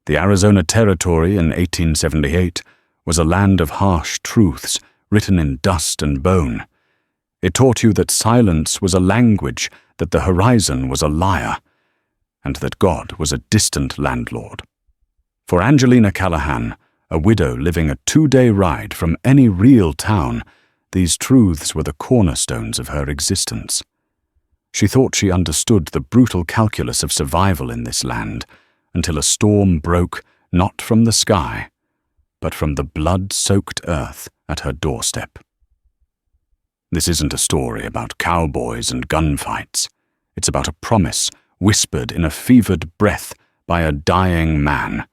The Arizona Territory in 1878 was a land of harsh truths written in dust and bone. It taught you that silence was a language, that the horizon was a liar, and that God was a distant landlord. For Angelina Callahan, a widow living a 2-day ride from any real town, these truths were the cornerstones of her existence. She thought she understood the brutal calculus of survival in this land until a storm broke not from the sky, but from the blood-soaked earth at her doorstep. This isn't a story about cowboys and gunfights. It's about a promise whispered in a fevered breath by a dying man,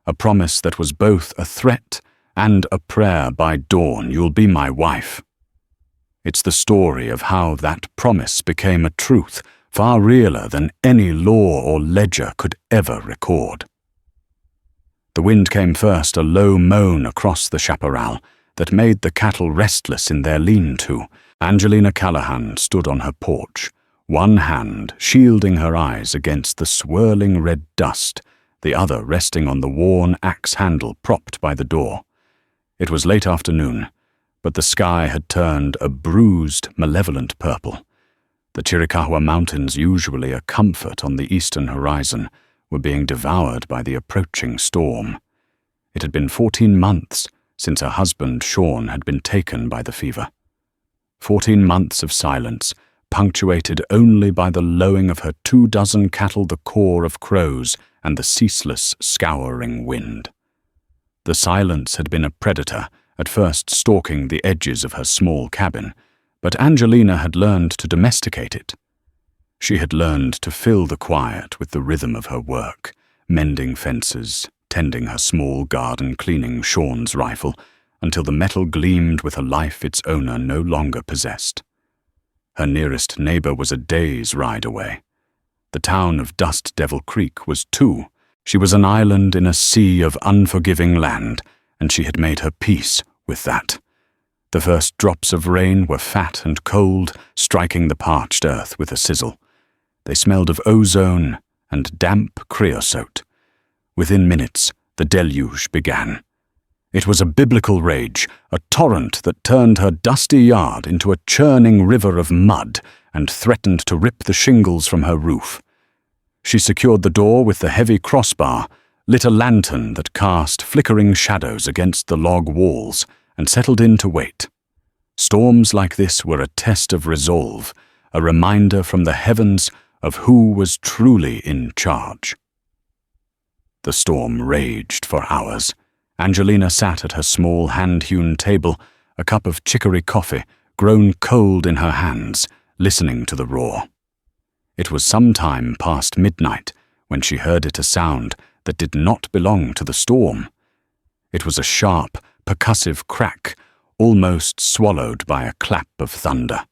a promise that was both a threat and a prayer by dawn, "You'll be my wife." It's the story of how that promise became a truth far realer than any law or ledger could ever record. The wind came first, a low moan across the chaparral that made the cattle restless in their lean-to. Angelina Callahan stood on her porch, one hand shielding her eyes against the swirling red dust, the other resting on the worn axe handle propped by the door. It was late afternoon, but the sky had turned a bruised, malevolent purple. The Chiricahua Mountains, usually a comfort on the eastern horizon, were being devoured by the approaching storm. It had been 14 months since her husband, Sean, had been taken by the fever. 14 months of silence, punctuated only by the lowing of her 24 cattle, the caw of crows, and the ceaseless, scouring wind. The silence had been a predator, at first stalking the edges of her small cabin, but Angelina had learned to domesticate it. She had learned to fill the quiet with the rhythm of her work, mending fences, tending her small garden, cleaning Sean's rifle, until the metal gleamed with a life its owner no longer possessed. Her nearest neighbor was a day's ride away. The town of Dust Devil Creek was 2. She was an island in a sea of unforgiving land, and she had made her peace with that. The first drops of rain were fat and cold, striking the parched earth with a sizzle. They smelled of ozone and damp creosote. Within minutes, the deluge began. It was a biblical rage, a torrent that turned her dusty yard into a churning river of mud and threatened to rip the shingles from her roof. She secured the door with the heavy crossbar, lit a lantern that cast flickering shadows against the log walls, and settled in to wait. Storms like this were a test of resolve, a reminder from the heavens of who was truly in charge. The storm raged for hours. Angelina sat at her small hand-hewn table, a cup of chicory coffee grown cold in her hands, listening to the roar. It was some time past midnight when she heard it, a sound that did not belong to the storm. It was a sharp, percussive crack, almost swallowed by a clap of thunder.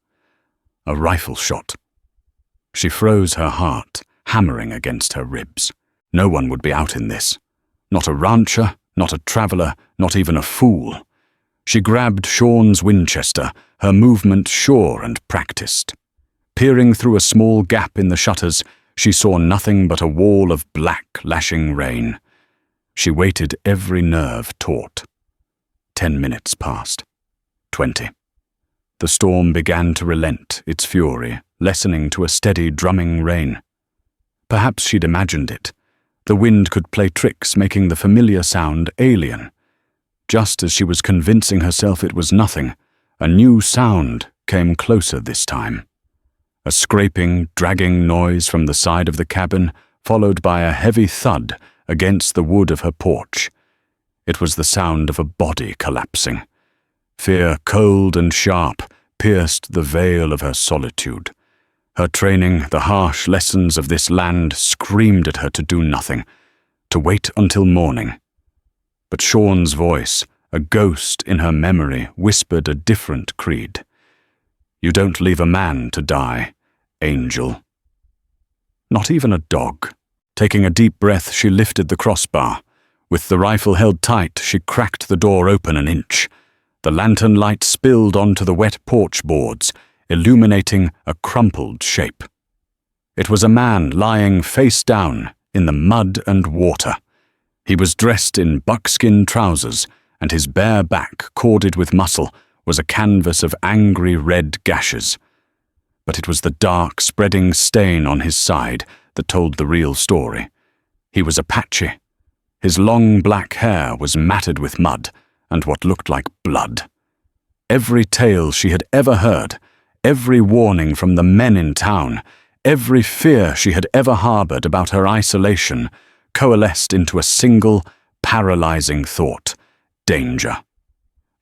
A rifle shot. She froze her heart, hammering against her ribs. No one would be out in this. Not a rancher, not a traveler, not even a fool. She grabbed Sean's Winchester, her movement sure and practiced. Peering through a small gap in the shutters, she saw nothing but a wall of black, lashing rain. She waited, every nerve taut. 10 minutes passed. 20. The storm began to relent, its fury lessening to a steady drumming rain. Perhaps she'd imagined it. The wind could play tricks, making the familiar sound alien. Just as she was convincing herself it was nothing, a new sound came closer this time. A scraping, dragging noise from the side of the cabin, followed by a heavy thud against the wood of her porch. It was the sound of a body collapsing. Fear, cold and sharp, pierced the veil of her solitude. Her training, the harsh lessons of this land, screamed at her to do nothing, to wait until morning. But Sean's voice, a ghost in her memory, whispered a different creed. "You don't leave a man to die, angel." Not even a dog. Taking a deep breath, she lifted the crossbar. With the rifle held tight, she cracked the door open an inch. The lantern light spilled onto the wet porch boards, illuminating a crumpled shape. It was a man lying face down in the mud and water. He was dressed in buckskin trousers, and his bare back, corded with muscle, was a canvas of angry red gashes. But it was the dark, spreading stain on his side that told the real story. He was Apache. His long black hair was matted with mud and what looked like blood. Every tale she had ever heard, every warning from the men in town, every fear she had ever harbored about her isolation coalesced into a single, paralyzing thought: danger.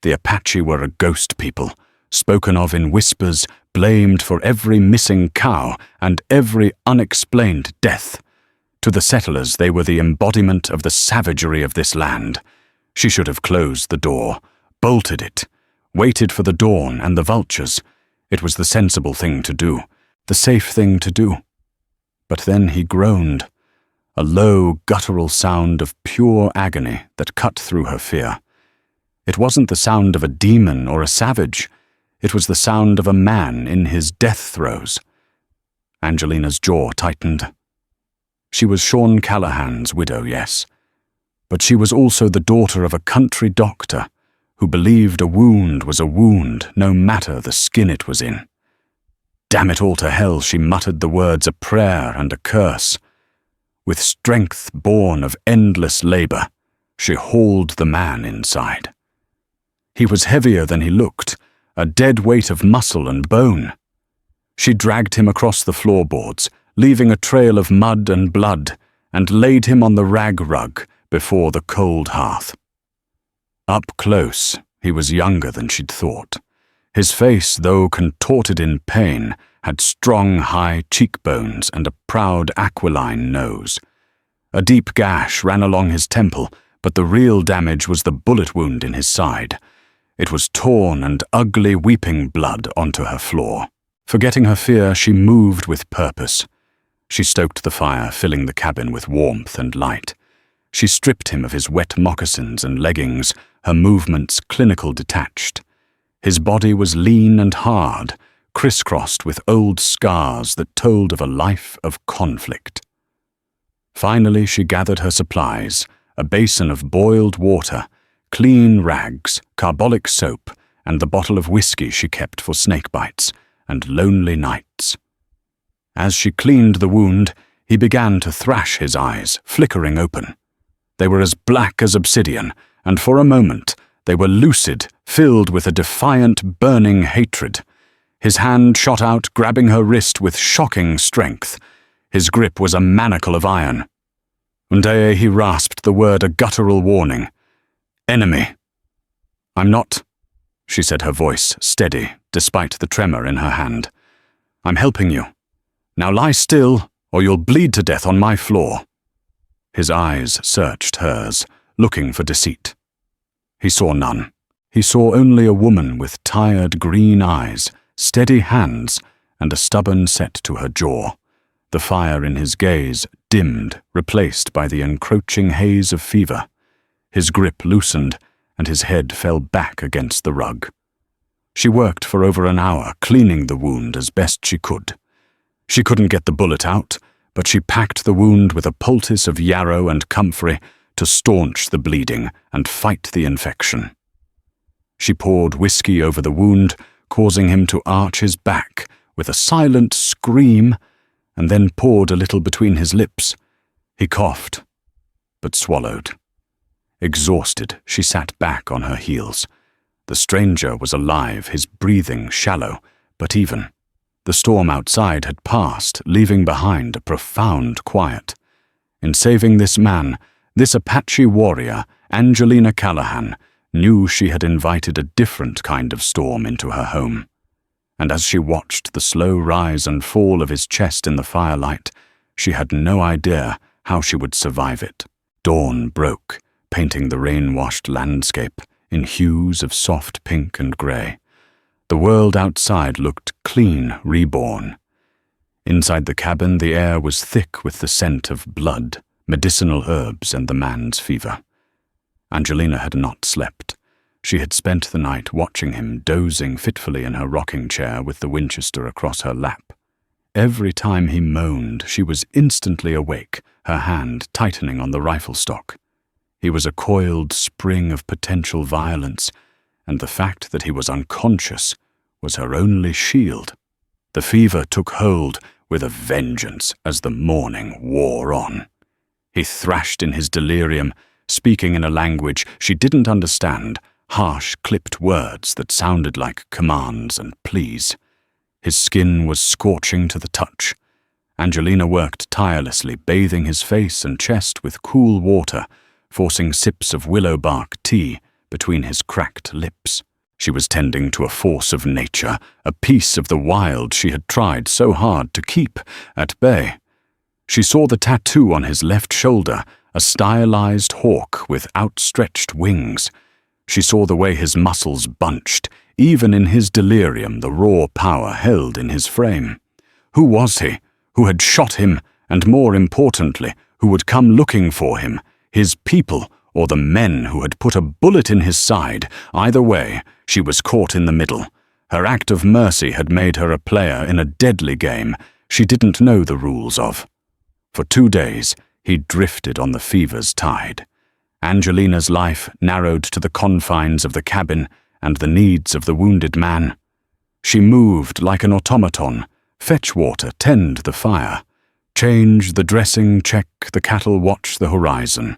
The Apache were a ghost people, spoken of in whispers, blamed for every missing cow and every unexplained death. To the settlers, they were the embodiment of the savagery of this land. She should have closed the door, bolted it, waited for the dawn and the vultures. It was the sensible thing to do, the safe thing to do. But then he groaned, a low, guttural sound of pure agony that cut through her fear. It wasn't the sound of a demon or a savage. It was the sound of a man in his death throes. Angelina's jaw tightened. She was Sean Callahan's widow, yes, but she was also the daughter of a country doctor who believed a wound was a wound no matter the skin it was in. Damn it all to hell, she muttered the words a prayer and a curse. With strength born of endless labor, she hauled the man inside. He was heavier than he looked, a dead weight of muscle and bone. She dragged him across the floorboards, leaving a trail of mud and blood, and laid him on the rag rug before the cold hearth. Up close, he was younger than she'd thought. His face, though contorted in pain, had strong, high cheekbones and a proud aquiline nose. A deep gash ran along his temple, but the real damage was the bullet wound in his side. It was torn and ugly weeping blood onto her floor. Forgetting her fear, she moved with purpose. She stoked the fire, filling the cabin with warmth and light. She stripped him of his wet moccasins and leggings, her movements clinical detached. His body was lean and hard, crisscrossed with old scars that told of a life of conflict. Finally, she gathered her supplies, a basin of boiled water, clean rags, carbolic soap, and the bottle of whiskey she kept for snake bites and lonely nights. As she cleaned the wound, he began to thrash his eyes, flickering open. They were as black as obsidian, and for a moment they were lucid, filled with a defiant, burning hatred. His hand shot out, grabbing her wrist with shocking strength. His grip was a manacle of iron. Undeye, he rasped the word a guttural warning. "Enemy." "I'm not," she said, her voice steady, despite the tremor in her hand. "I'm helping you. Now lie still, or you'll bleed to death on my floor." His eyes searched hers, looking for deceit. He saw none. He saw only a woman with tired green eyes, steady hands, and a stubborn set to her jaw. The fire in his gaze dimmed, replaced by the encroaching haze of fever. His grip loosened, and his head fell back against the rug. She worked for over an hour, cleaning the wound as best she could. She couldn't get the bullet out, but she packed the wound with a poultice of yarrow and comfrey to staunch the bleeding and fight the infection. She poured whiskey over the wound, causing him to arch his back with a silent scream, and then poured a little between his lips. He coughed, but swallowed. Exhausted, she sat back on her heels. The stranger was alive, his breathing shallow, but even. The storm outside had passed, leaving behind a profound quiet. In saving this man, this Apache warrior, Angelina Callahan, knew she had invited a different kind of storm into her home. And as she watched the slow rise and fall of his chest in the firelight, she had no idea how she would survive it. Dawn broke, painting the rain-washed landscape in hues of soft pink and grey. The world outside looked clean, reborn. Inside the cabin, the air was thick with the scent of blood, medicinal herbs, and the man's fever. Angelina had not slept. She had spent the night watching him, dozing fitfully in her rocking chair with the Winchester across her lap. Every time he moaned, she was instantly awake, her hand tightening on the rifle stock. He was a coiled spring of potential violence, and the fact that he was unconscious was her only shield. The fever took hold with a vengeance as the morning wore on. He thrashed in his delirium, speaking in a language she didn't understand, harsh, clipped words that sounded like commands and pleas. His skin was scorching to the touch. Angelina worked tirelessly, bathing his face and chest with cool water, forcing sips of willow bark tea between his cracked lips. She was tending to a force of nature, a piece of the wild she had tried so hard to keep at bay. She saw the tattoo on his left shoulder, a stylized hawk with outstretched wings. She saw the way his muscles bunched. Even in his delirium, the raw power held in his frame. Who was he? Who had shot him? And more importantly, who would come looking for him? His people, or the men who had put a bullet in his side? Either way, she was caught in the middle. Her act of mercy had made her a player in a deadly game she didn't know the rules of. For 2 days, he drifted on the fever's tide. Angelina's life narrowed to the confines of the cabin and the needs of the wounded man. She moved like an automaton, fetch water, tend the fire, change the dressing, check the cattle, watch the horizon.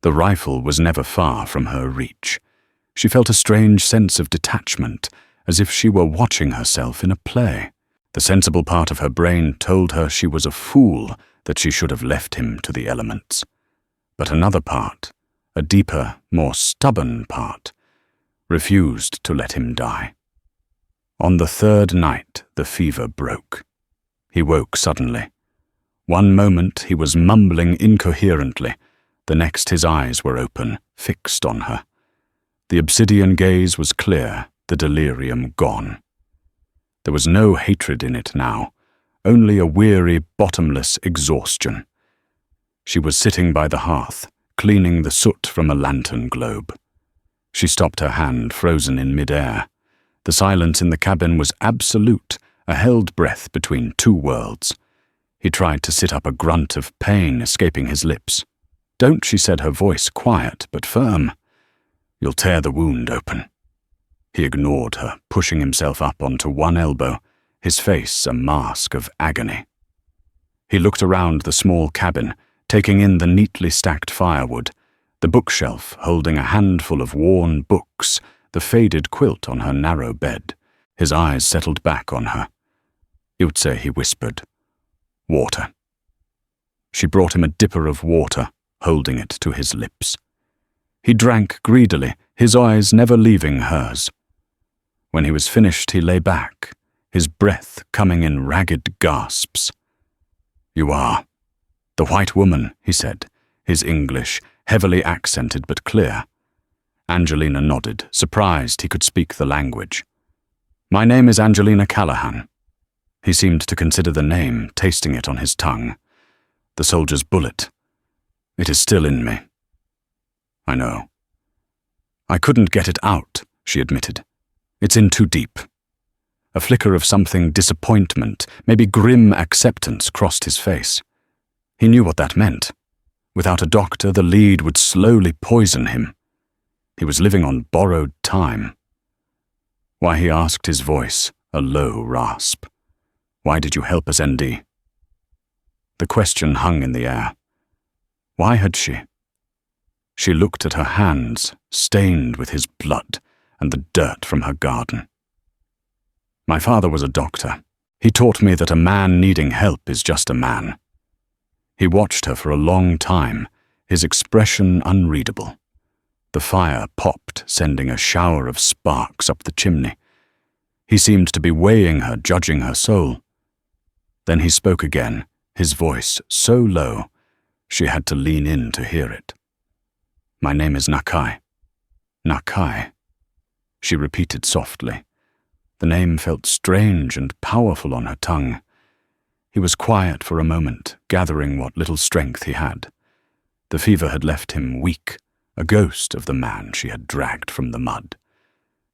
The rifle was never far from her reach. She felt a strange sense of detachment, as if she were watching herself in a play. The sensible part of her brain told her she was a fool, that she should have left him to the elements. But another part, a deeper, more stubborn part, refused to let him die. On the 3rd night, the fever broke. He woke suddenly. One moment he was mumbling incoherently, the next his eyes were open, fixed on her. The obsidian gaze was clear, the delirium gone. There was no hatred in it now, only a weary, bottomless exhaustion. She was sitting by the hearth, cleaning the soot from a lantern globe. She stopped her hand, frozen in mid-air. The silence in the cabin was absolute, a held breath between 2 worlds. He tried to sit up, a grunt of pain escaping his lips. "Don't," she said, her voice quiet but firm. "You'll tear the wound open." He ignored her, pushing himself up onto one elbow, his face a mask of agony. He looked around the small cabin, taking in the neatly stacked firewood, the bookshelf holding a handful of worn books, the faded quilt on her narrow bed. His eyes settled back on her. "Utse," he whispered. "Water." She brought him a dipper of water, holding it to his lips. He drank greedily, his eyes never leaving hers. When he was finished, he lay back, his breath coming in ragged gasps. "You are the white woman," he said, his English heavily accented but clear. Angelina nodded, surprised he could speak the language. "My name is Angelina Callahan." He seemed to consider the name, tasting it on his tongue. "The soldier's bullet. It is still in me." "I know." "I couldn't get it out," she admitted. "It's in too deep." A flicker of something, disappointment, maybe grim acceptance, crossed his face. He knew what that meant. Without a doctor, the lead would slowly poison him. He was living on borrowed time. "Why," he asked, his voice a low rasp. "Why did you help us, ND?" The question hung in the air. Why had she? She looked at her hands, stained with his blood and the dirt from her garden. "My father was a doctor. He taught me that a man needing help is just a man." He watched her for a long time, his expression unreadable. The fire popped, sending a shower of sparks up the chimney. He seemed to be weighing her, judging her soul. Then he spoke again, his voice so low she had to lean in to hear it. "My name is Nakai." "Nakai," she repeated softly. The name felt strange and powerful on her tongue. He was quiet for a moment, gathering what little strength he had. The fever had left him weak, a ghost of the man she had dragged from the mud.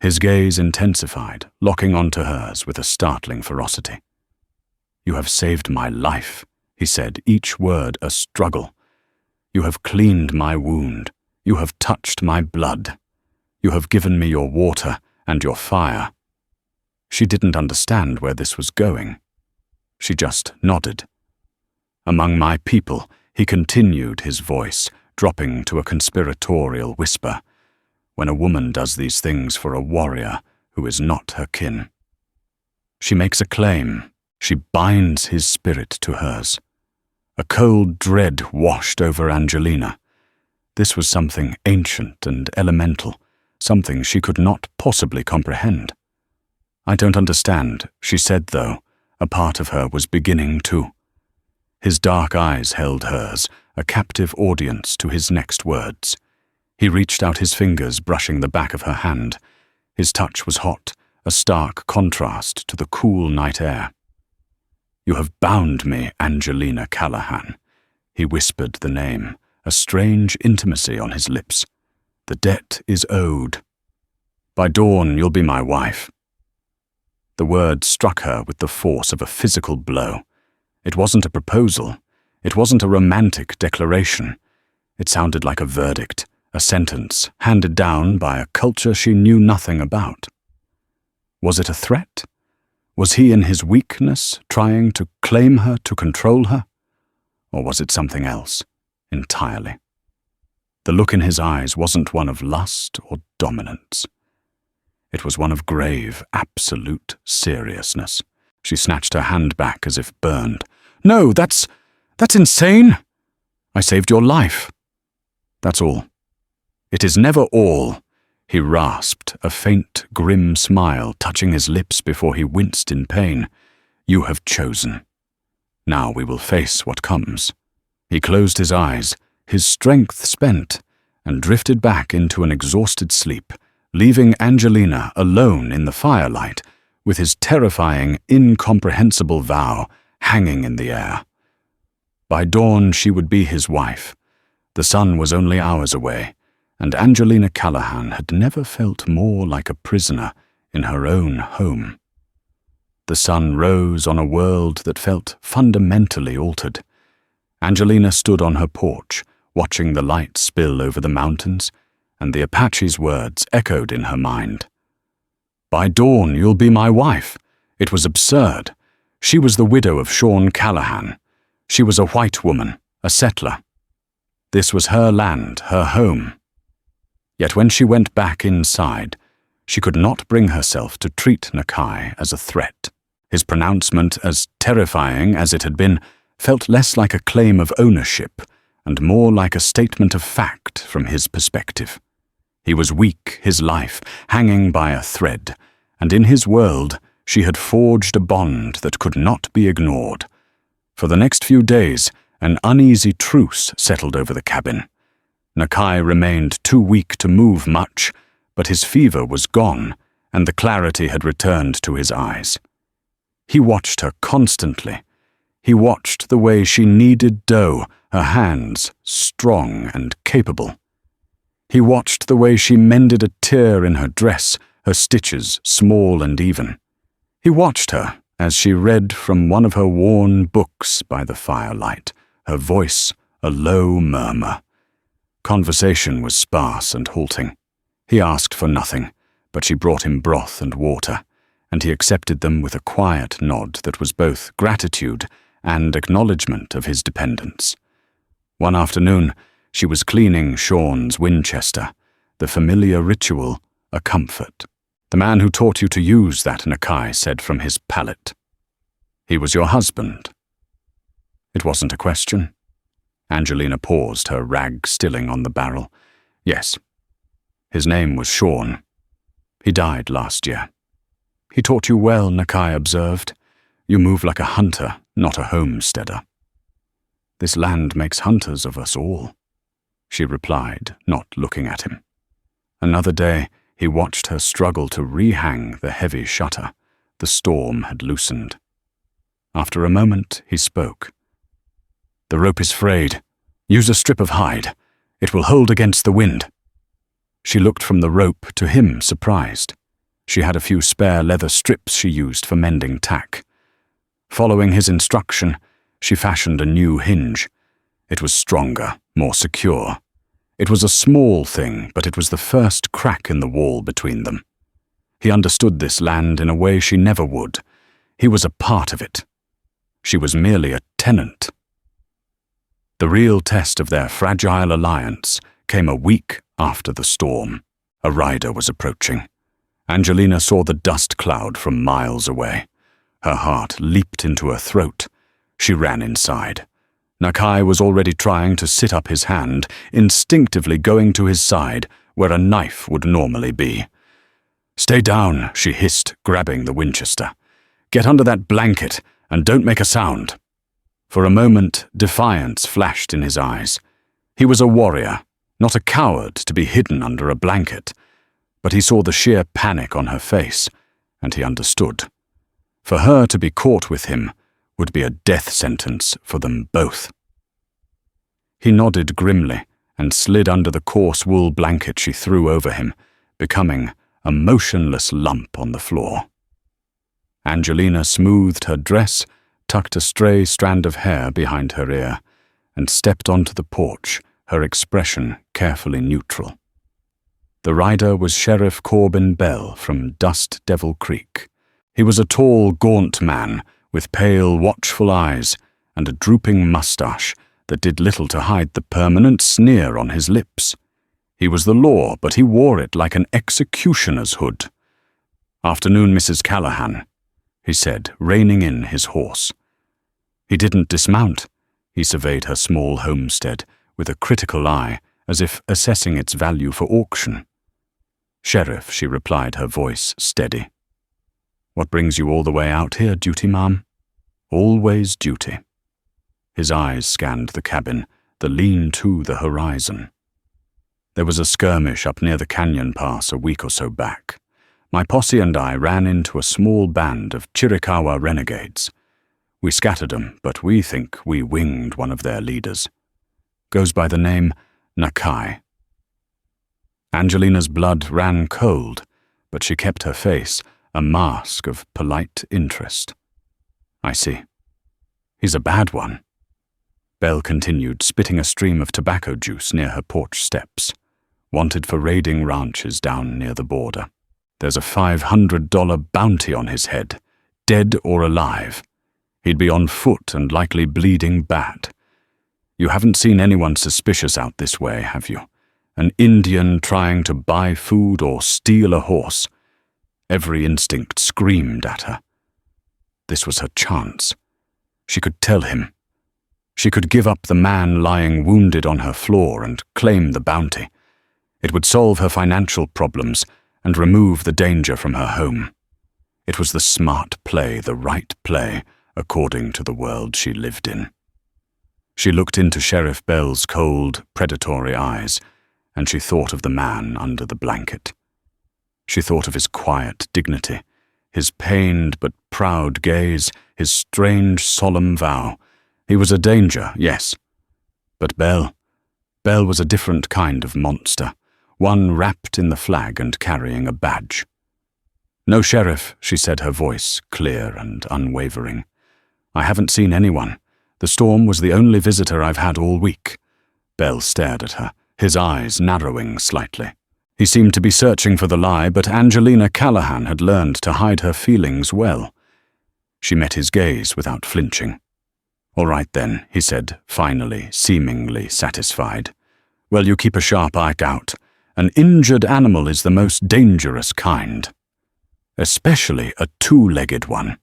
His gaze intensified, locking onto hers with a startling ferocity. "You have saved my life," he said, each word a struggle. "You have cleaned my wound. You have touched my blood. You have given me your water and your fire." She didn't understand where this was going. She just nodded. "Among my people," he continued, his voice dropping to a conspiratorial whisper, "when a woman does these things for a warrior who is not her kin. She makes a claim. She binds his spirit to hers." A cold dread washed over Angelina. This was something ancient and elemental, something she could not possibly comprehend. "I don't understand," she said, though a part of her was beginning to. His dark eyes held hers, a captive audience to his next words. He reached out his fingers, brushing the back of her hand. His touch was hot, a stark contrast to the cool night air. "You have bound me, Angelina Callahan." He whispered the name, a strange intimacy on his lips. "The debt is owed. By dawn you'll be my wife." The word struck her with the force of a physical blow. It wasn't a proposal. It wasn't a romantic declaration. It sounded like a verdict, a sentence handed down by a culture she knew nothing about. Was it a threat? Was he in his weakness trying to claim her, to control her? Or was it something else, entirely? The look in his eyes wasn't one of lust or dominance. It was one of grave, absolute seriousness. She snatched her hand back as if burned. "No, that's insane! I saved your life. That's all." "It is never all," he rasped, a faint, grim smile touching his lips before he winced in pain. "You have chosen. Now we will face what comes." He closed his eyes, his strength spent, and drifted back into an exhausted sleep, leaving Angelina alone in the firelight with his terrifying, incomprehensible vow hanging in the air. By dawn she would be his wife. The sun was only hours away, and Angelina Callahan had never felt more like a prisoner in her own home. The sun rose on a world that felt fundamentally altered. Angelina stood on her porch, watching the light spill over the mountains, and the Apache's words echoed in her mind. "By dawn you'll be my wife." It was absurd. She was the widow of Sean Callahan. She was a white woman, a settler. This was her land, her home. Yet when she went back inside, she could not bring herself to treat Nakai as a threat. His pronouncement, as terrifying as it had been, felt less like a claim of ownership and more like a statement of fact from his perspective. He was weak, his life hanging by a thread, and in his world she had forged a bond that could not be ignored. For the next few days, an uneasy truce settled over the cabin. Nakai remained too weak to move much, but his fever was gone, and the clarity had returned to his eyes. He watched her constantly. He watched the way she kneaded dough, her hands strong and capable. He watched the way she mended a tear in her dress, her stitches small and even. He watched her as she read from one of her worn books by the firelight, her voice a low murmur. Conversation was sparse and halting. He asked for nothing, but she brought him broth and water, and he accepted them with a quiet nod that was both gratitude and acknowledgement of his dependence. One afternoon, she was cleaning Sean's Winchester, the familiar ritual, a comfort. "The man who taught you to use that," Nakai said from his palate. "He was your husband." It wasn't a question. Angelina paused, her rag stilling on the barrel. "Yes. His name was Sean. He died last year." "He taught you well," Nakai observed. "You move like a hunter, not a homesteader." "This land makes hunters of us all," she replied, not looking at him. Another day, he watched her struggle to rehang the heavy shutter. The storm had loosened. After a moment, he spoke. "The rope is frayed. Use a strip of hide. It will hold against the wind." She looked from the rope to him, surprised. She had a few spare leather strips she used for mending tack. Following his instruction, she fashioned a new hinge. It was stronger, more secure. It was a small thing, but it was the first crack in the wall between them. He understood this land in a way she never would. He was a part of it. She was merely a tenant. The real test of their fragile alliance came a week after the storm. A rider was approaching. Angelina saw the dust cloud from miles away. Her heart leaped into her throat. She ran inside. Nakai was already trying to sit up his hand, instinctively going to his side, where a knife would normally be. "Stay down," she hissed, grabbing the Winchester. "Get under that blanket, and don't make a sound." For a moment, defiance flashed in his eyes. He was a warrior, not a coward to be hidden under a blanket. But he saw the sheer panic on her face, and he understood. For her to be caught with him would be a death sentence for them both. He nodded grimly and slid under the coarse wool blanket she threw over him, becoming a motionless lump on the floor. Angelina smoothed her dress, tucked a stray strand of hair behind her ear, and stepped onto the porch, her expression carefully neutral. The rider was Sheriff Corbin Bell from Dust Devil Creek. He was a tall, gaunt man with pale, watchful eyes and a drooping mustache that did little to hide the permanent sneer on his lips. He was the law, but he wore it like an executioner's hood. "Afternoon, Mrs. Callahan," he said, reining in his horse. He didn't dismount. He surveyed her small homestead with a critical eye, as if assessing its value for auction. "Sheriff," she replied, her voice steady. "What brings you all the way out here, duty, ma'am?" "Always duty." His eyes scanned the cabin, the lean-to the horizon. "There was a skirmish up near the canyon pass a week or so back. My posse and I ran into a small band of Chiricahua renegades. We scattered them, but we think we winged one of their leaders. Goes by the name Nakai." Angelina's blood ran cold, but she kept her face, a mask of polite interest. "I see. He's a bad one." Belle continued, spitting a stream of tobacco juice near her porch steps. "Wanted for raiding ranches down near the border. There's a $500 bounty on his head, dead or alive. He'd be on foot and likely bleeding bad. You haven't seen anyone suspicious out this way, have you? An Indian trying to buy food or steal a horse?" Every instinct screamed at her. This was her chance. She could tell him. She could give up the man lying wounded on her floor and claim the bounty. It would solve her financial problems and remove the danger from her home. It was the smart play, the right play, according to the world she lived in. She looked into Sheriff Bell's cold, predatory eyes, and she thought of the man under the blanket. She thought of his quiet dignity, his pained but proud gaze, his strange, solemn vow. He was a danger, yes. But Bell was a different kind of monster, one wrapped in the flag and carrying a badge. "No, Sheriff," she said, her voice clear and unwavering. "I haven't seen anyone. The storm was the only visitor I've had all week." Bell stared at her, his eyes narrowing slightly. He seemed to be searching for the lie, but Angelina Callahan had learned to hide her feelings well. She met his gaze without flinching. "All right then," he said, finally, seemingly satisfied. "Well, you keep a sharp eye out. An injured animal is the most dangerous kind, especially a two-legged one."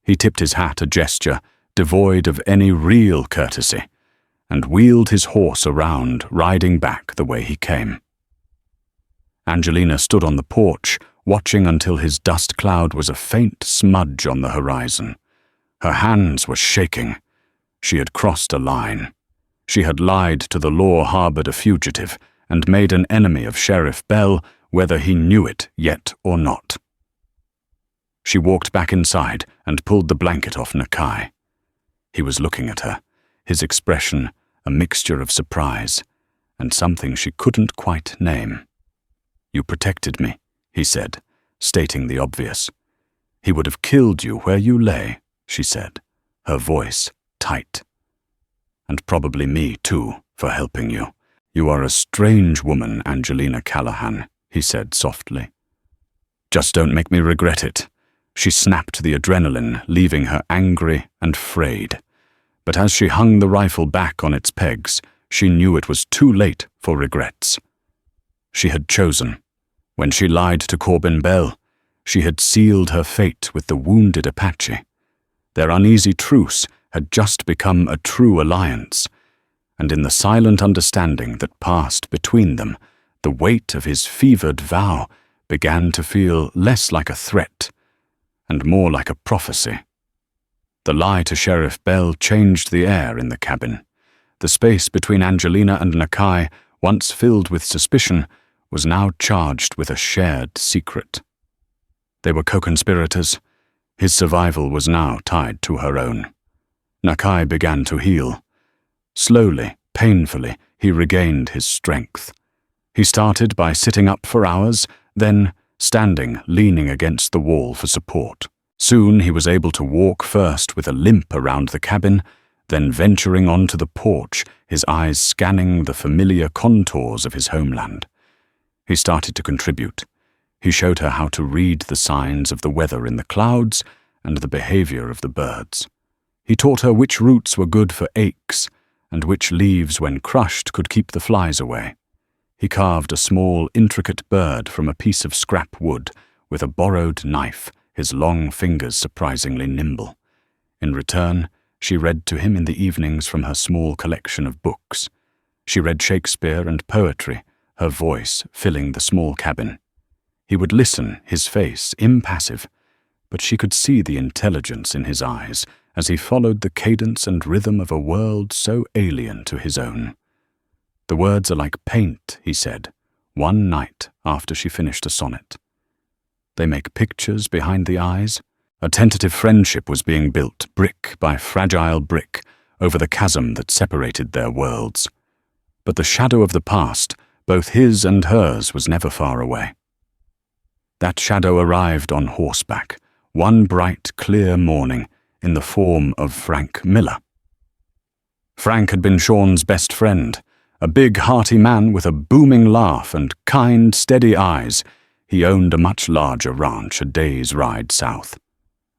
He tipped his hat, a gesture devoid of any real courtesy, and wheeled his horse around, riding back the way he came. Angelina stood on the porch, watching until his dust cloud was a faint smudge on the horizon. Her hands were shaking. She had crossed a line. She had lied to the law, harbored a fugitive, and made an enemy of Sheriff Bell, whether he knew it yet or not. She walked back inside and pulled the blanket off Nakai. He was looking at her, his expression a mixture of surprise and something she couldn't quite name. "You protected me," he said, stating the obvious. "He would have killed you where you lay," she said, her voice tight. "And probably me, too, for helping you. "You are a strange woman, Angelina Callahan," he said softly. "Just don't make me regret it." She snapped the adrenaline, leaving her angry and frayed. But as she hung the rifle back on its pegs, she knew it was too late for regrets. She had chosen. When she lied to Corbin Bell, she had sealed her fate with the wounded Apache. Their uneasy truce had just become a true alliance, and in the silent understanding that passed between them, the weight of his fevered vow began to feel less like a threat and more like a prophecy. The lie to Sheriff Bell changed the air in the cabin. The space between Angelina and Nakai, once filled with suspicion, was now charged with a shared secret. They were co-conspirators. His survival was now tied to her own. Nakai began to heal. Slowly, painfully, he regained his strength. He started by sitting up for hours, then standing, leaning against the wall for support. Soon he was able to walk first with a limp around the cabin, then venturing onto the porch, his eyes scanning the familiar contours of his homeland. He started to contribute. He showed her how to read the signs of the weather in the clouds and the behavior of the birds. He taught her which roots were good for aches and which leaves, when crushed, could keep the flies away. He carved a small, intricate bird from a piece of scrap wood with a borrowed knife, his long fingers surprisingly nimble. In return, she read to him in the evenings from her small collection of books. She read Shakespeare and poetry, her voice filling the small cabin. He would listen, his face impassive, but she could see the intelligence in his eyes as he followed the cadence and rhythm of a world so alien to his own. "The words are like paint," he said, one night after she finished a sonnet. "They make pictures behind the eyes." A tentative friendship was being built, brick by fragile brick, over the chasm that separated their worlds. But the shadow of the past, both his and hers, was never far away. That shadow arrived on horseback, one bright, clear morning, in the form of Frank Miller. Frank had been Sean's best friend, a big, hearty man with a booming laugh and kind, steady eyes. He owned a much larger ranch a day's ride south.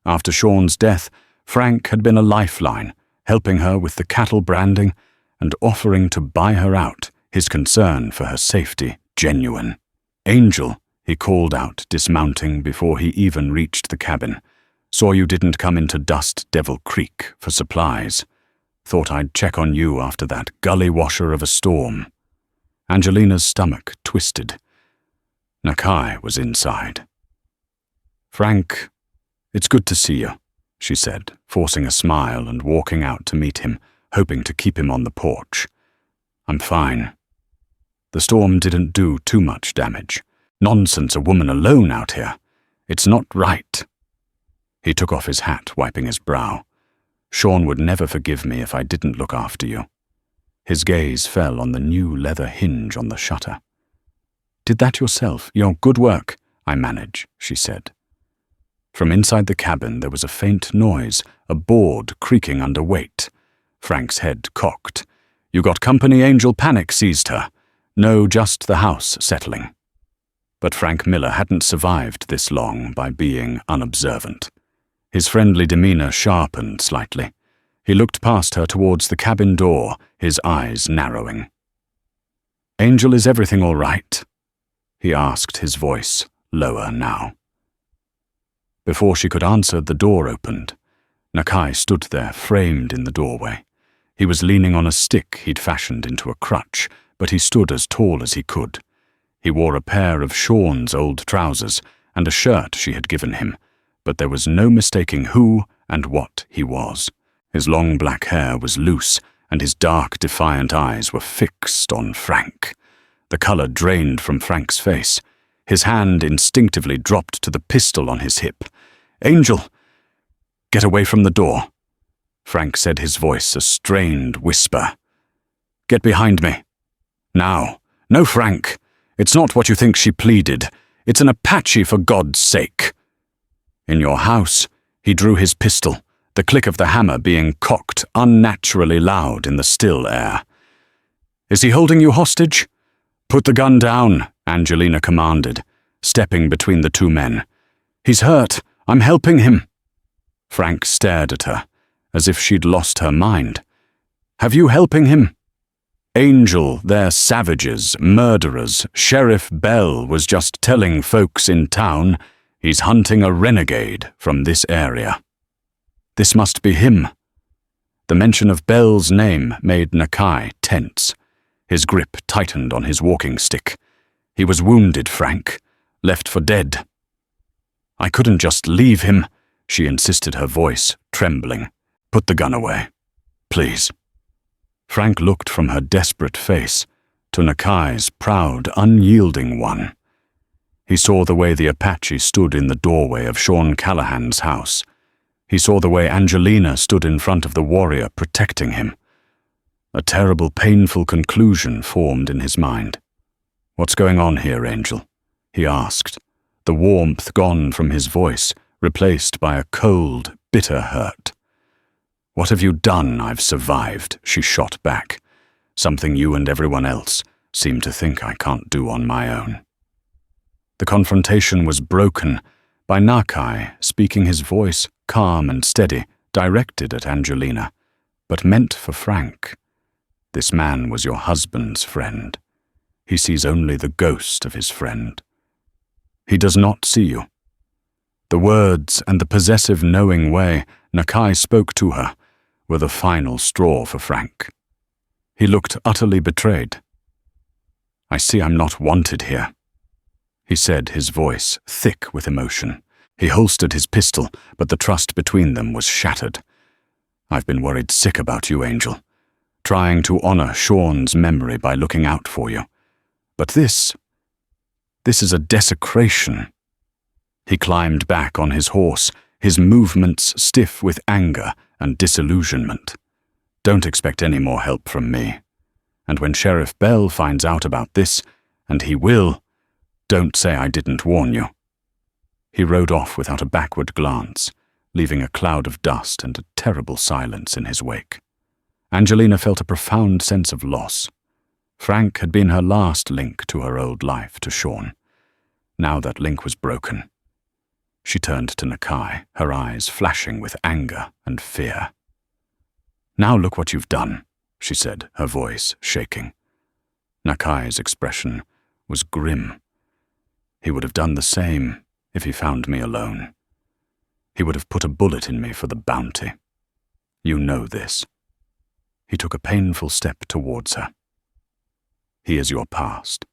After Sean's death, Frank had been a lifeline, helping her with the cattle branding and offering to buy her out, his concern for her safety genuine. "Angel," he called out, dismounting before he even reached the cabin. "Saw you didn't come into Dust Devil Creek for supplies. Thought I'd check on you after that gully washer of a storm." Angelina's stomach twisted. Nakai was inside. "Frank, it's good to see you," she said, forcing a smile and walking out to meet him, hoping to keep him on the porch. "I'm fine. The storm didn't do too much damage. Nonsense, a woman alone out here. It's not right." He took off his hat, wiping his brow. "Sean would never forgive me if I didn't look after you." His gaze fell on the new leather hinge on the shutter. "Did that yourself? Your good work." "I manage," she said. From inside the cabin there was a faint noise, a board creaking under weight. Frank's head cocked. "You got company?" Angel panic seized her. "No, just the house settling." But Frank Miller hadn't survived this long by being unobservant. His friendly demeanor sharpened slightly. He looked past her towards the cabin door, his eyes narrowing. "Angel, is everything all right?" he asked, his voice lower now. Before she could answer, the door opened. Nakai stood there, framed in the doorway. He was leaning on a stick he'd fashioned into a crutch, but he stood as tall as he could. He wore a pair of Sean's old trousers and a shirt she had given him, but there was no mistaking who and what he was. His long black hair was loose, and his dark, defiant eyes were fixed on Frank. The color drained from Frank's face. His hand instinctively dropped to the pistol on his hip. "Angel, get away from the door," Frank said, his voice a strained whisper. "Get behind me. Now." "No, Frank. It's not what you think," she pleaded. "It's an Apache, for God's sake." "In your house," he drew his pistol, the click of the hammer being cocked unnaturally loud in the still air. Is he holding you hostage? Put the gun down, Angelina commanded, stepping between the two men. He's hurt. I'm helping him. Frank stared at her, as if she'd lost her mind. Have you helping him? Angel, they're savages, murderers. Sheriff Bell was just telling folks in town he's hunting a renegade from this area. This must be him. The mention of Bell's name made Nakai tense. His grip tightened on his walking stick. He was wounded, Frank, left for dead. I couldn't just leave him, she insisted, her voice trembling. Put the gun away, please. Frank looked from her desperate face to Nakai's proud, unyielding one. He saw the way the Apache stood in the doorway of Sean Callahan's house. He saw the way Angelina stood in front of the warrior protecting him. A terrible, painful conclusion formed in his mind. What's going on here, Angel? He asked, the warmth gone from his voice, replaced by a cold, bitter hurt. What have you done? I've survived, she shot back. Something you and everyone else seem to think I can't do on my own. The confrontation was broken by Nakai speaking, his voice calm and steady, directed at Angelina, but meant for Frank. This man was your husband's friend. He sees only the ghost of his friend. He does not see you. The words and the possessive, knowing way Nakai spoke to her were the final straw for Frank. He looked utterly betrayed. I see I'm not wanted here, he said, his voice thick with emotion. He holstered his pistol, but the trust between them was shattered. I've been worried sick about you, Angel, trying to honor Sean's memory by looking out for you. But this is a desecration. He climbed back on his horse, his movements stiff with anger and disillusionment. Don't expect any more help from me. And when Sheriff Bell finds out about this, and he will, don't say I didn't warn you. He rode off without a backward glance, leaving a cloud of dust and a terrible silence in his wake. Angelina felt a profound sense of loss. Frank had been her last link to her old life, to Sean. Now that link was broken. She turned to Nakai, her eyes flashing with anger and fear. Now look what you've done, she said, her voice shaking. Nakai's expression was grim. He would have done the same if he found me alone. He would have put a bullet in me for the bounty. You know this. He took a painful step towards her. He is your past.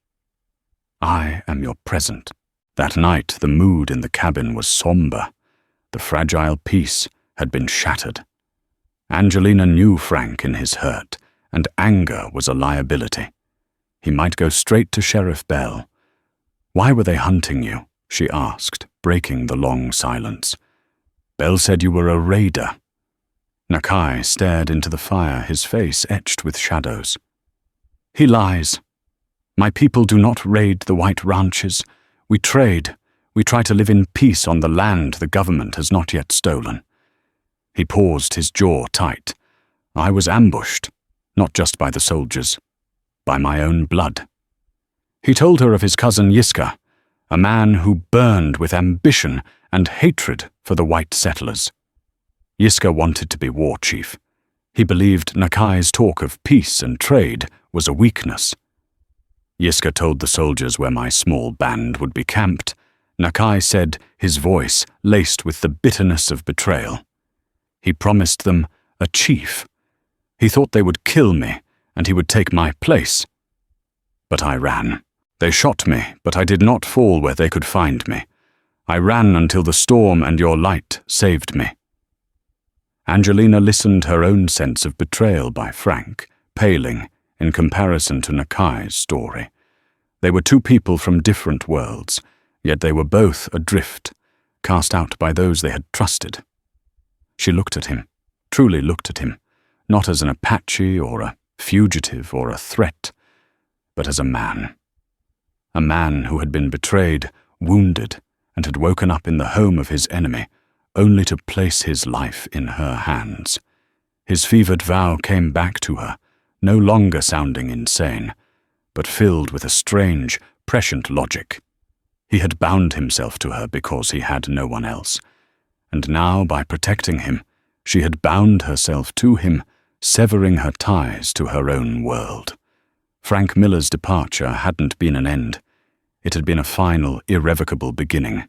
I am your present. That night, the mood in the cabin was somber. The fragile peace had been shattered. Angelina knew Frank in his hurt, and anger was a liability. He might go straight to Sheriff Bell. Why were they hunting you? She asked, breaking the long silence. Bell said you were a raider. Nakai stared into the fire, his face etched with shadows. He lies. My people do not raid the white ranches. We trade. We try to live in peace on the land the government has not yet stolen. He paused, his jaw tight. I was ambushed, not just by the soldiers, by my own blood. He told her of his cousin Yiska, a man who burned with ambition and hatred for the white settlers. Yiska wanted to be war chief. He believed Nakai's talk of peace and trade was a weakness. Yiska told the soldiers where my small band would be camped. Nakai said, his voice laced with the bitterness of betrayal. He promised them a chief. He thought they would kill me, and he would take my place. But I ran. They shot me, but I did not fall where they could find me. I ran until the storm and your light saved me. Angelina listened, her own sense of betrayal by Frank, paling in comparison to Nakai's story. They were two people from different worlds, yet they were both adrift, cast out by those they had trusted. She looked at him, truly looked at him, not as an Apache or a fugitive or a threat, but as a man who had been betrayed, wounded, and had woken up in the home of his enemy, only to place his life in her hands. His fevered vow came back to her, no longer sounding insane, but filled with a strange, prescient logic. He had bound himself to her because he had no one else, and now, by protecting him, she had bound herself to him, severing her ties to her own world. Frank Miller's departure hadn't been an end. It had been a final, irrevocable beginning.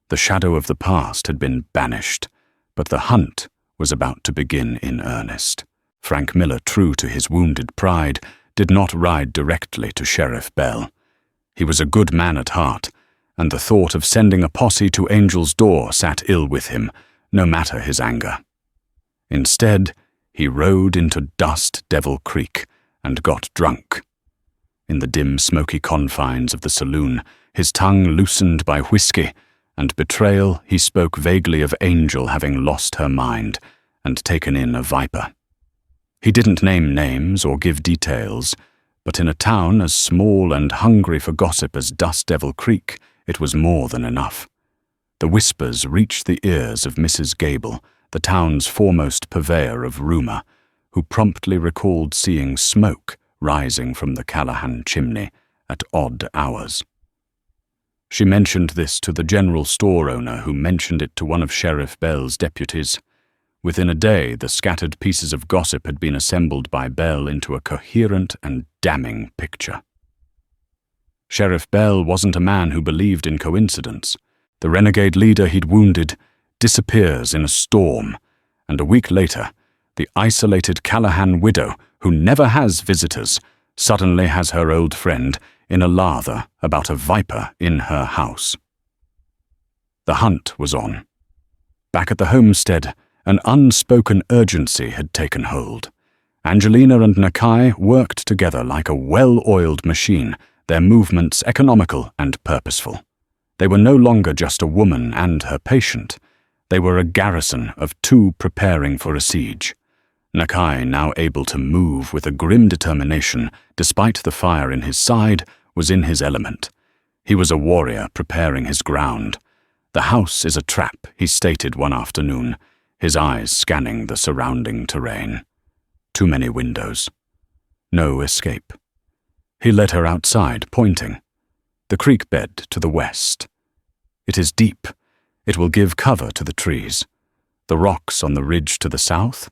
The shadow of the past had been banished, but the hunt was about to begin in earnest. Frank Miller, true to his wounded pride, did not ride directly to Sheriff Bell. He was a good man at heart, and the thought of sending a posse to Angel's Door sat ill with him, no matter his anger. Instead, he rode into Dust Devil Creek and got drunk. In the dim, smoky confines of the saloon, his tongue loosened by whiskey and betrayal, he spoke vaguely of Angel having lost her mind and taken in a viper. He didn't name names or give details, but in a town as small and hungry for gossip as Dust Devil Creek, it was more than enough. The whispers reached the ears of Mrs. Gable, the town's foremost purveyor of rumor, who promptly recalled seeing smoke rising from the Callahan chimney at odd hours. She mentioned this to the general store owner, who mentioned it to one of Sheriff Bell's deputies. Within a day, the scattered pieces of gossip had been assembled by Bell into a coherent and damning picture. Sheriff Bell wasn't a man who believed in coincidence. The renegade leader he'd wounded disappears in a storm, and a week later, the isolated Callahan widow, who never has visitors, suddenly has her old friend in a lather about a viper in her house. The hunt was on. Back at the homestead, an unspoken urgency had taken hold. Angelina and Nakai worked together like a well-oiled machine, their movements economical and purposeful. They were no longer just a woman and her patient. They were a garrison of two preparing for a siege. Nakai, now able to move with a grim determination despite the fire in his side, was in his element. He was a warrior preparing his ground. "The house is a trap," he stated one afternoon, his eyes scanning the surrounding terrain. Too many windows. No escape. He led her outside, pointing. "The creek bed to the west. It is deep. It will give cover to the trees. The rocks on the ridge to the south.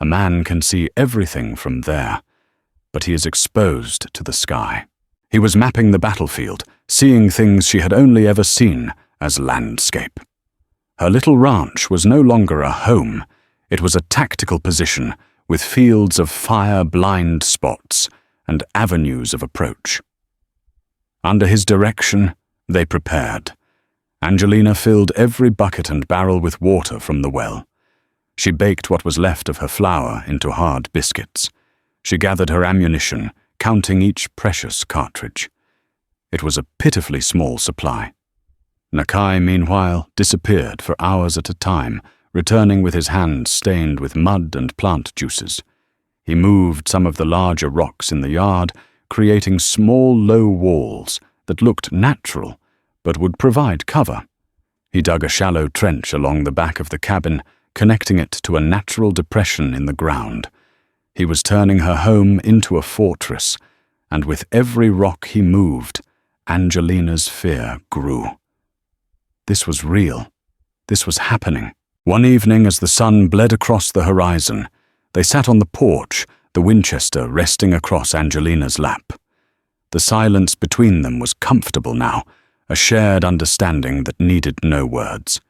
A man can see everything from there, but he is exposed to the sky." He was mapping the battlefield, seeing things she had only ever seen as landscape. Her little ranch was no longer a home. It was a tactical position with fields of fire-blind spots and avenues of approach. Under his direction, they prepared. Angelina filled every bucket and barrel with water from the well. She baked what was left of her flour into hard biscuits. She gathered her ammunition, counting each precious cartridge. It was a pitifully small supply. Nakai, meanwhile, disappeared for hours at a time, returning with his hands stained with mud and plant juices. He moved some of the larger rocks in the yard, creating small, low walls that looked natural, but would provide cover. He dug a shallow trench along the back of the cabin, connecting it to a natural depression in the ground. He was turning her home into a fortress, and with every rock he moved, Angelina's fear grew. This was real. This was happening. One evening, as the sun bled across the horizon, they sat on the porch, the Winchester resting across Angelina's lap. The silence between them was comfortable now, a shared understanding that needed no words.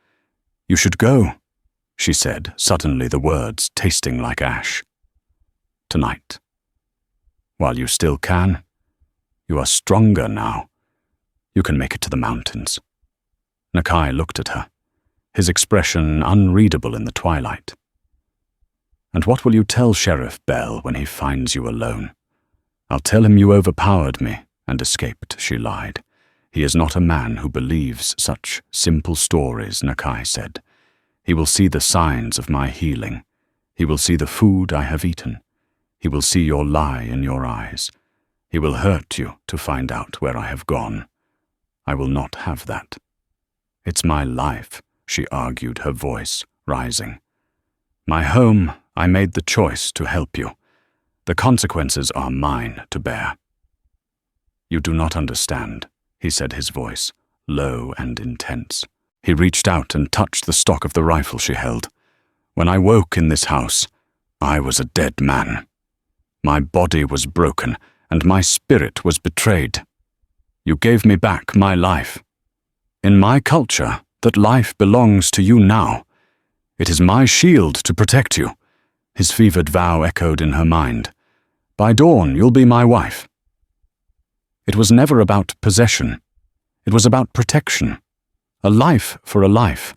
"You should go," she said, suddenly the words tasting like ash. "Tonight. While you still can. You are stronger now. You can make it to the mountains." Nakai looked at her, his expression unreadable in the twilight. "And what will you tell Sheriff Bell when he finds you alone?" "I'll tell him you overpowered me and escaped," she lied. "He is not a man who believes such simple stories," Nakai said. "He will see the signs of my healing. He will see the food I have eaten. He will see your lie in your eyes. He will hurt you to find out where I have gone. I will not have that. It's my life," she argued, her voice rising. "My home, I made the choice to help you. The consequences are mine to bear." "You do not understand," he said, his voice low and intense. He reached out and touched the stock of the rifle she held. "When I woke in this house, I was a dead man. My body was broken, and my spirit was betrayed. You gave me back my life. In my culture, that life belongs to you now. It is my shield to protect you." His fevered vow echoed in her mind. "By dawn, you'll be my wife." It was never about possession. It was about protection. A life for a life.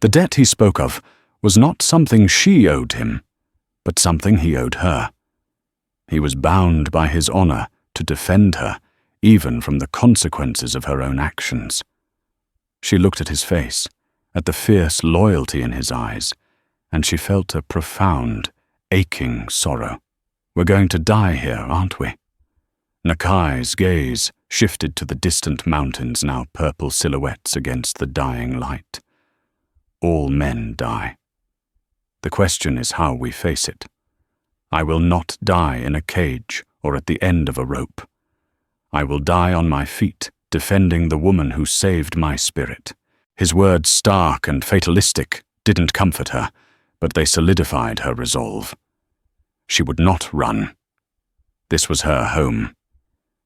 The debt he spoke of was not something she owed him, but something he owed her. He was bound by his honor to defend her, even from the consequences of her own actions. She looked at his face, at the fierce loyalty in his eyes, and she felt a profound, aching sorrow. "We're going to die here, aren't we?" Nakai's gaze shifted to the distant mountains, now purple silhouettes against the dying light. All men die. The question is how we face it. I will not die in a cage or at the end of a rope. I will die on my feet, defending the woman who saved my spirit. His words, stark and fatalistic, didn't comfort her, but they solidified her resolve. She would not run. This was her home.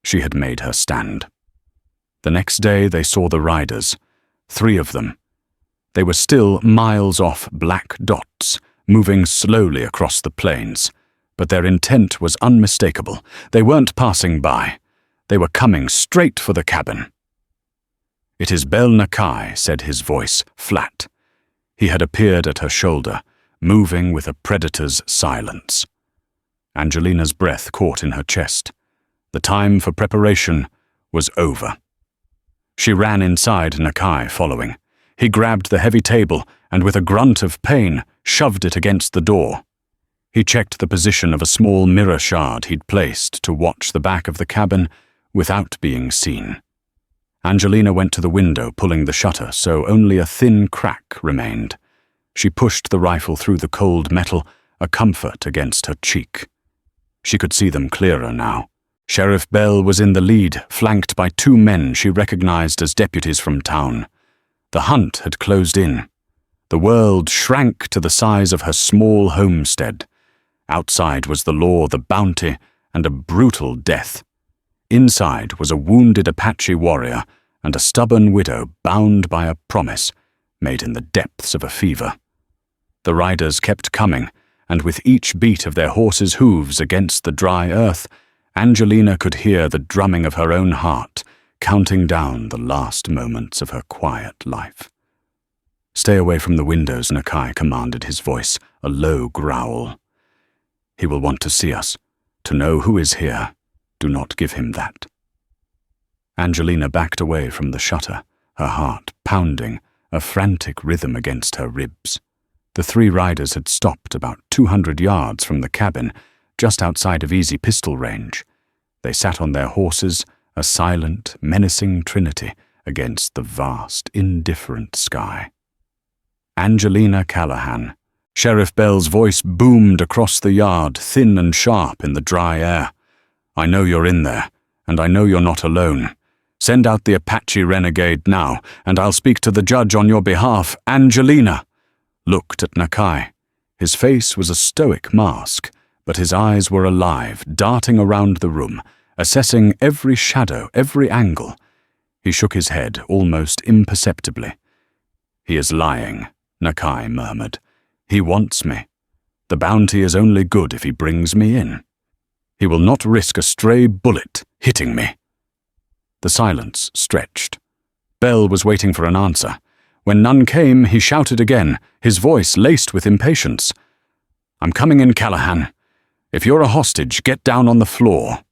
She had made her stand. The next day they saw the riders, 3 of them. They were still miles off, black dots, moving slowly across the plains, but their intent was unmistakable. They weren't passing by. They were coming straight for the cabin. "It is Bel Nakai," said his voice, flat. He had appeared at her shoulder, moving with a predator's silence. Angelina's breath caught in her chest. The time for preparation was over. She ran inside, Nakai following. He grabbed the heavy table and with a grunt of pain shoved it against the door. He checked the position of a small mirror shard he'd placed to watch the back of the cabin without being seen. Angelina went to the window, pulling the shutter so only a thin crack remained. She pushed the rifle through the cold metal, a comfort against her cheek. She could see them clearer now. Sheriff Bell was in the lead, flanked by 2 men she recognized as deputies from town. The hunt had closed in. The world shrank to the size of her small homestead. Outside was the law, the bounty, and a brutal death. Inside was a wounded Apache warrior and a stubborn widow bound by a promise made in the depths of a fever. The riders kept coming, and with each beat of their horses' hooves against the dry earth, Angelina could hear the drumming of her own heart, counting down the last moments of her quiet life. "Stay away from the windows," Nakai commanded, his voice a low growl. "He will want to see us, to know who is here. Do not give him that." Angelina backed away from the shutter, her heart pounding, a frantic rhythm against her ribs. The 3 riders had stopped about 200 yards from the cabin, just outside of easy pistol range. They sat on their horses, a silent, menacing trinity against the vast, indifferent sky. Angelina Callahan. Sheriff Bell's voice boomed across the yard, thin and sharp in the dry air. "I know you're in there, and I know you're not alone. Send out the Apache renegade now, and I'll speak to the judge on your behalf." Angelina looked at Nakai. His face was a stoic mask, but his eyes were alive, darting around the room, assessing every shadow, every angle. He shook his head, almost imperceptibly. "He is lying," Nakai murmured. "He wants me. The bounty is only good if he brings me in. He will not risk a stray bullet hitting me." The silence stretched. Bell was waiting for an answer. When none came, he shouted again, his voice laced with impatience. "I'm coming in, Callahan. If you're a hostage, get down on the floor."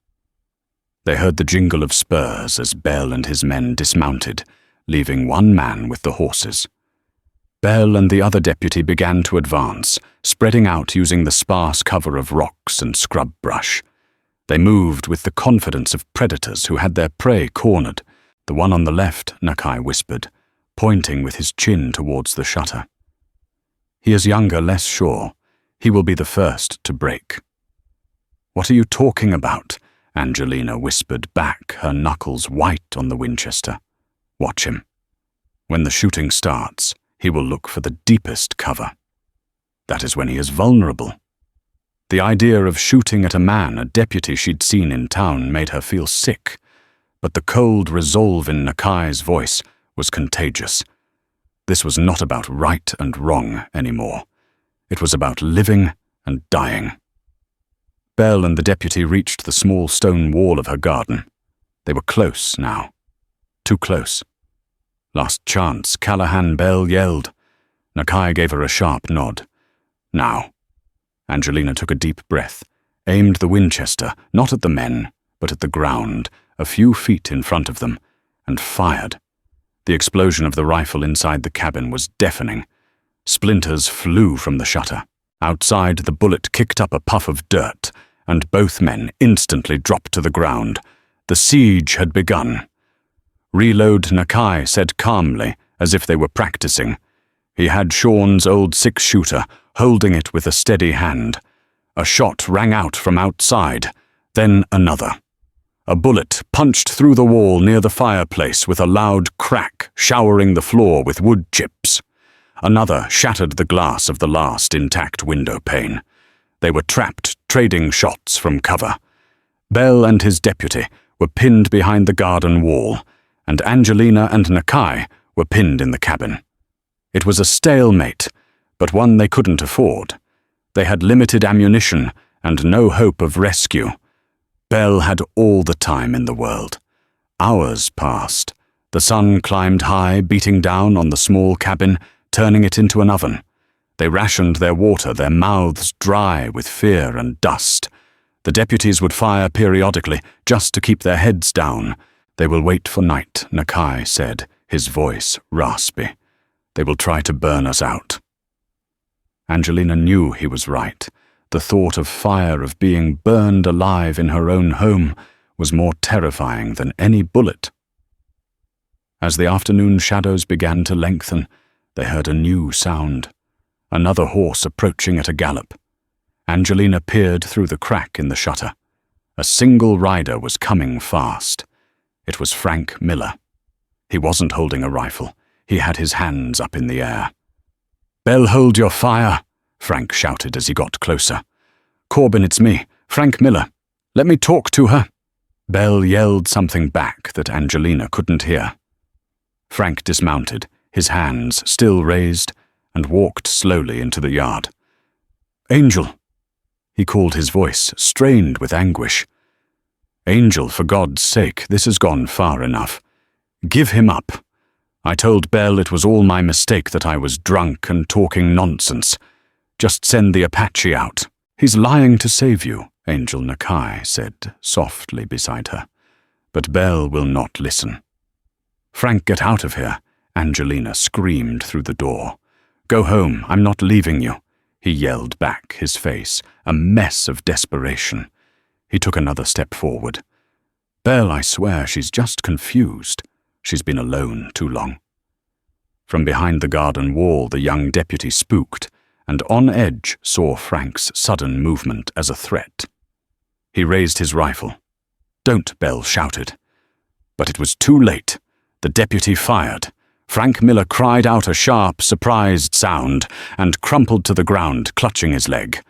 They heard the jingle of spurs as Bell and his men dismounted, leaving one man with the horses. Bell and the other deputy began to advance, spreading out using the sparse cover of rocks and scrub brush. They moved with the confidence of predators who had their prey cornered. "The one on the left," Nakai whispered, pointing with his chin towards the shutter. "He is younger, less sure. He will be the first to break." "What are you talking about?" Angelina whispered back, her knuckles white on the Winchester. "Watch him. When the shooting starts, he will look for the deepest cover. That is when he is vulnerable." The idea of shooting at a man, a deputy she'd seen in town, made her feel sick, but the cold resolve in Nakai's voice was contagious. This was not about right and wrong anymore. It was about living and dying. Belle and the deputy reached the small stone wall of her garden. They were close now. Too close. "Last chance, Callahan," Belle yelled. Nakai gave her a sharp nod. "Now." Angelina took a deep breath, aimed the Winchester, not at the men, but at the ground, a few feet in front of them, and fired. The explosion of the rifle inside the cabin was deafening. Splinters flew from the shutter. Outside, the bullet kicked up a puff of dirt, and both men instantly dropped to the ground. The siege had begun. "Reload," Nakai said calmly, as if they were practicing. He had Sean's old six-shooter, holding it with a steady hand. A shot rang out from outside, then another. A bullet punched through the wall near the fireplace with a loud crack, showering the floor with wood chips. Another shattered the glass of the last intact window pane. They were trapped, trading shots from cover. Belle and his deputy were pinned behind the garden wall, and Angelina and Nakai were pinned in the cabin. It was a stalemate, but one they couldn't afford. They had limited ammunition and no hope of rescue. Belle had all the time in the world. Hours passed. The sun climbed high, beating down on the small cabin, turning it into an oven. They rationed their water, their mouths dry with fear and dust. The deputies would fire periodically, just to keep their heads down. "They will wait for night," Nakai said, his voice raspy. "They will try to burn us out." Angelina knew he was right. The thought of fire, of being burned alive in her own home, was more terrifying than any bullet. As the afternoon shadows began to lengthen, they heard a new sound. Another horse approaching at a gallop. Angelina peered through the crack in the shutter. A single rider was coming fast. It was Frank Miller. He wasn't holding a rifle. He had his hands up in the air. "Belle, hold your fire," Frank shouted as he got closer. "Corbin, it's me, Frank Miller. Let me talk to her." Belle yelled something back that Angelina couldn't hear. Frank dismounted, his hands still raised, and walked slowly into the yard. "Angel," he called, his voice strained with anguish. "Angel, for God's sake, this has gone far enough. Give him up. I told Belle it was all my mistake, that I was drunk and talking nonsense. Just send the Apache out." "He's lying to save you," Angel Nakai said softly beside her. But Belle will not listen. "Frank, get out of here," Angelina screamed through the door. "Go home, I'm not leaving you," he yelled back, his face a mess of desperation. He took another step forward. "Belle, I swear, she's just confused. She's been alone too long." From behind the garden wall, the young deputy spooked, and on edge saw Frank's sudden movement as a threat. He raised his rifle. "Don't," Belle shouted. But it was too late. The deputy fired. Frank Miller cried out a sharp, surprised sound and crumpled to the ground, clutching his leg.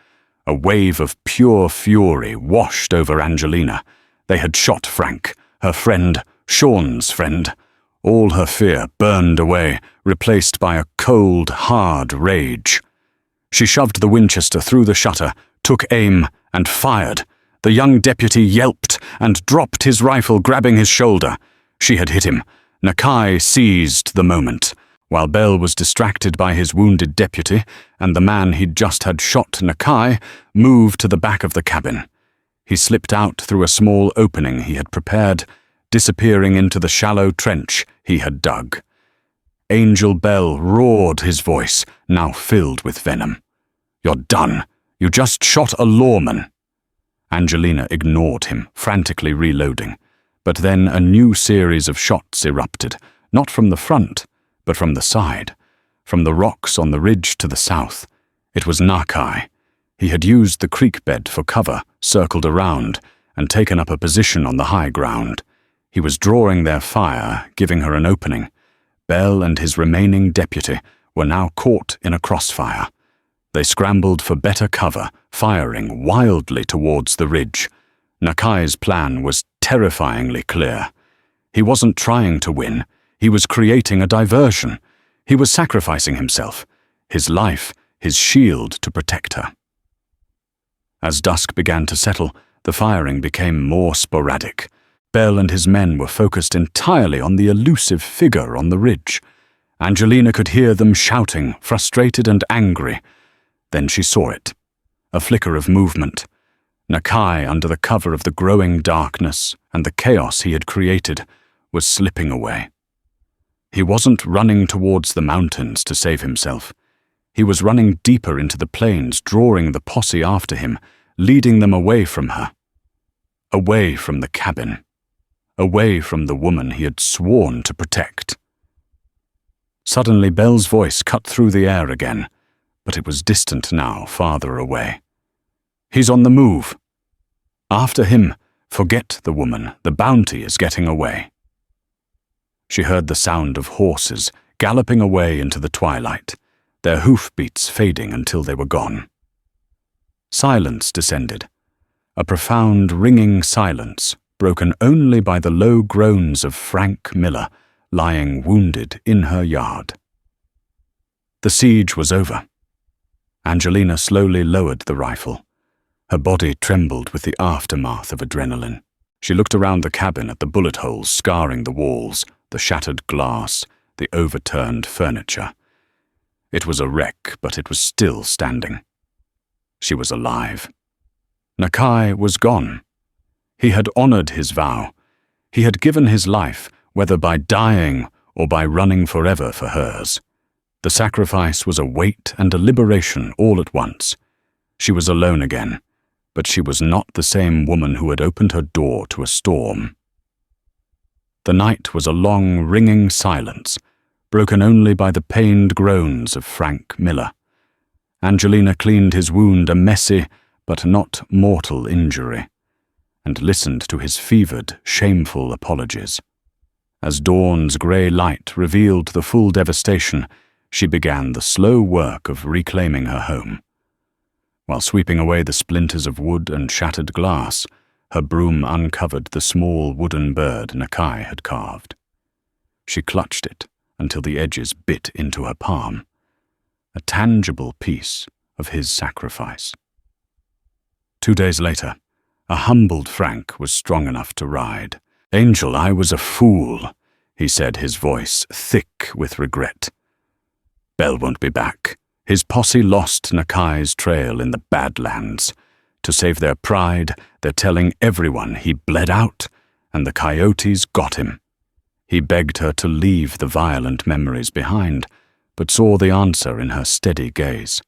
A wave of pure fury washed over Angelina. They had shot Frank, her friend, Sean's friend. All her fear burned away, replaced by a cold, hard rage. She shoved the Winchester through the shutter, took aim, and fired. The young deputy yelped and dropped his rifle, grabbing his shoulder. She had hit him. Nakai seized the moment. While Belle was distracted by his wounded deputy, and the man he'd just had shot, Nakai moved to the back of the cabin. He slipped out through a small opening he had prepared, disappearing into the shallow trench he had dug. Angel Belle roared, his voice now filled with venom. "You're done. You just shot a lawman." Angelina ignored him, frantically reloading. But then a new series of shots erupted, not from the front, but from the side, from the rocks on the ridge to the south. It was Nakai. He had used the creek bed for cover, circled around, and taken up a position on the high ground. He was drawing their fire, giving her an opening. Bel and his remaining deputy were now caught in a crossfire. They scrambled for better cover, firing wildly towards the ridge. Nakai's plan was terrifyingly clear. He wasn't trying to win. He was creating a diversion. He was sacrificing himself, his life, his shield to protect her. As dusk began to settle, the firing became more sporadic. Bel and his men were focused entirely on the elusive figure on the ridge. Angelina could hear them shouting, frustrated and angry. Then she saw it. A flicker of movement. Nakai, under the cover of the growing darkness and the chaos he had created, was slipping away. He wasn't running towards the mountains to save himself. He was running deeper into the plains, drawing the posse after him, leading them away from her. Away from the cabin. Away from the woman he had sworn to protect. Suddenly Bel's voice cut through the air again, but it was distant now, farther away. "He's on the move. After him. Forget the woman. The bounty is getting away." She heard the sound of horses galloping away into the twilight, their hoofbeats fading until they were gone. Silence descended, a profound ringing silence broken only by the low groans of Frank Miller lying wounded in her yard. The siege was over. Angelina slowly lowered the rifle. Her body trembled with the aftermath of adrenaline. She looked around the cabin at the bullet holes scarring the walls, the shattered glass, the overturned furniture. It was a wreck, but it was still standing. She was alive. Nakai was gone. He had honored his vow. He had given his life, whether by dying or by running forever for hers. The sacrifice was a weight and a liberation all at once. She was alone again, but she was not the same woman who had opened her door to a storm. The night was a long, ringing silence, broken only by the pained groans of Frank Miller. Angelina cleaned his wound, a messy but not mortal injury, and listened to his fevered, shameful apologies. As dawn's grey light revealed the full devastation, she began the slow work of reclaiming her home. While sweeping away the splinters of wood and shattered glass, her broom uncovered the small wooden bird Nakai had carved. She clutched it until the edges bit into her palm, a tangible piece of his sacrifice. 2 days later, a humbled Frank was strong enough to ride. "Angel, I was a fool," he said, his voice thick with regret. "Bel won't be back. His posse lost Nakai's trail in the Badlands. To save their pride, they're telling everyone he bled out, and the coyotes got him." He begged her to leave the violent memories behind, but saw the answer in her steady gaze.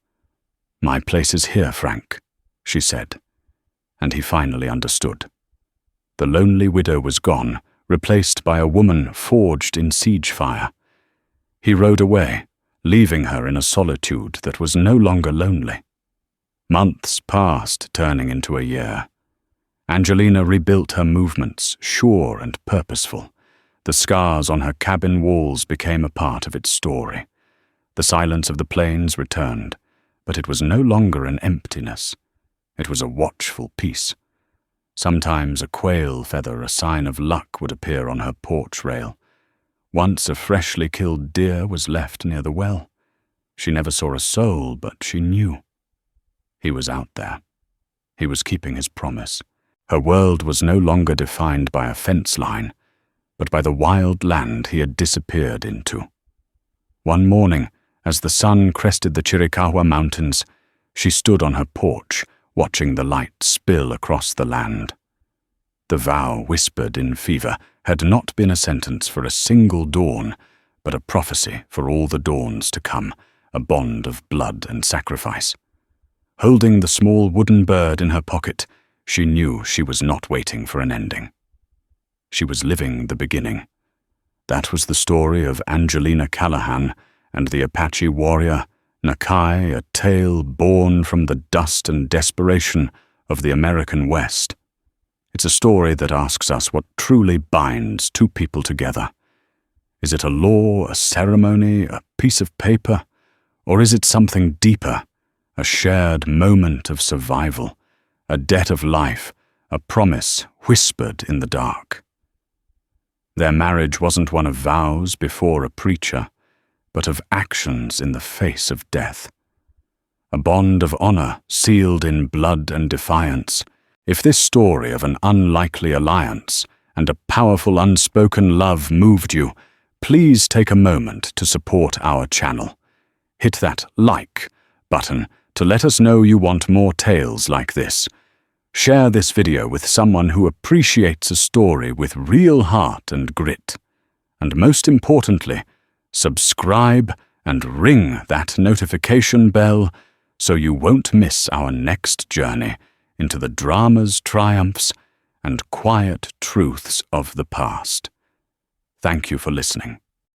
"My place is here, Frank," she said, and he finally understood. The lonely widow was gone, replaced by a woman forged in siege fire. He rode away, leaving her in a solitude that was no longer lonely. Months passed, turning into a year. Angelina rebuilt her movements, sure and purposeful. The scars on her cabin walls became a part of its story. The silence of the plains returned, but it was no longer an emptiness. It was a watchful peace. Sometimes a quail feather, a sign of luck, would appear on her porch rail. Once a freshly killed deer was left near the well. She never saw a soul, but she knew. He was out there. He was keeping his promise. Her world was no longer defined by a fence line, but by the wild land he had disappeared into. One morning, as the sun crested the Chiricahua Mountains, she stood on her porch, watching the light spill across the land. The vow, whispered in fever, had not been a sentence for a single dawn, but a prophecy for all the dawns to come, a bond of blood and sacrifice. Holding the small wooden bird in her pocket, she knew she was not waiting for an ending. She was living the beginning. That was the story of Angelina Callahan and the Apache warrior, Nakai, a tale born from the dust and desperation of the American West. It's a story that asks us what truly binds two people together. Is it a law, a ceremony, a piece of paper? Or is it something deeper, a shared moment of survival, a debt of life, a promise whispered in the dark? Their marriage wasn't one of vows before a preacher, but of actions in the face of death. A bond of honor sealed in blood and defiance. If this story of an unlikely alliance and a powerful unspoken love moved you, please take a moment to support our channel. Hit that like button to let us know you want more tales like this. Share this video with someone who appreciates a story with real heart and grit. And most importantly, subscribe and ring that notification bell so you won't miss our next journey into the dramas, triumphs, and quiet truths of the past. Thank you for listening.